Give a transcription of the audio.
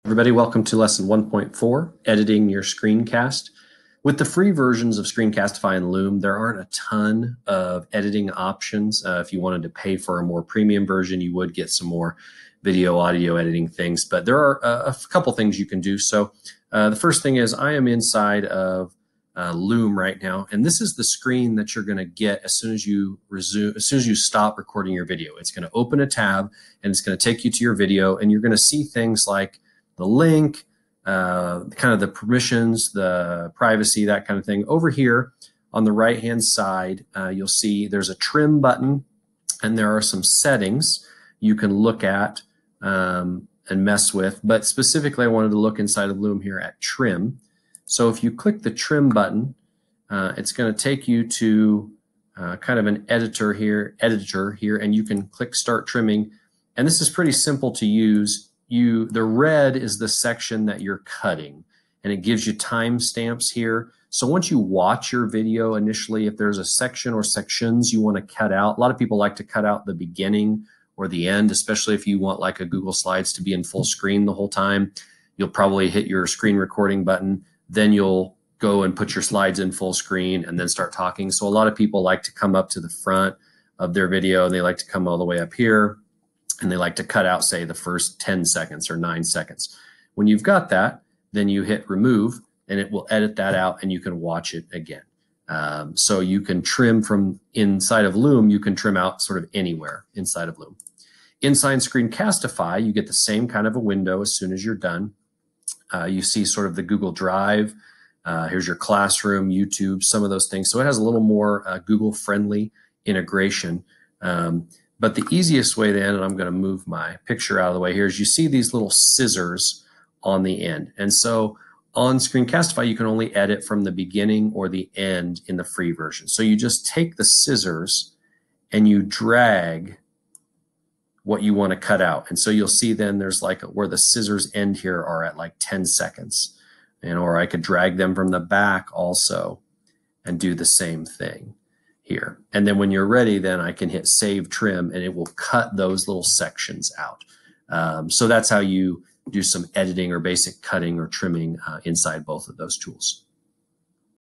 Everybody, welcome to lesson 1.4, editing your screencast. With the free versions of Screencastify and Loom, there aren't a ton of editing options. If you wanted to pay for a more premium version, you would get some more video, audio editing things, but there are a couple things you can do. So the first thing is I am inside of Loom right now, and this is the screen that you're going to get as soon as you stop recording your video. It's going to open a tab and it's going to take you to your video, and you're going to see things like the link, kind of the permissions, the privacy, that kind of thing. Over here on the right hand side, you'll see there's a trim button, and there are some settings you can look at and mess with. But specifically, I wanted to look inside of Loom here at trim. So if you click the trim button, it's going to take you to kind of an editor here, and you can click start trimming. And this is pretty simple to use. The red is the section that you're cutting, and it gives you timestamps here. So once you watch your video initially, if there's a section or sections you want to cut out, a lot of people like to cut out the beginning or the end, especially if you want like a Google Slides to be in full screen the whole time. You'll probably hit your screen recording button, then you'll go and put your slides in full screen and then start talking. So a lot of people like to come up to the front of their video, and they like to come all the way up here, and they like to cut out, say, the first 10 seconds or 9 seconds. When you've got that, then you hit remove, and it will edit that out, and you can watch it again. So you can trim from inside of Loom. You can trim out sort of anywhere inside of Loom. Inside Screencastify, you get the same kind of a window as soon as you're done. You see sort of the Google Drive. Here's your classroom, YouTube, some of those things. So it has a little more Google-friendly integration. But the easiest way then, and I'm going to move my picture out of the way here, is you see these little scissors on the end. And so on Screencastify, you can only edit from the beginning or the end in the free version. So you just take the scissors and you drag what you want to cut out. And so you'll see then there's like where the scissors end here are at like 10 seconds. Or I could drag them from the back also and do the same thing here. And then when you're ready, then I can hit save trim, and it will cut those little sections out. So that's how you do some editing or basic cutting or trimming inside both of those tools.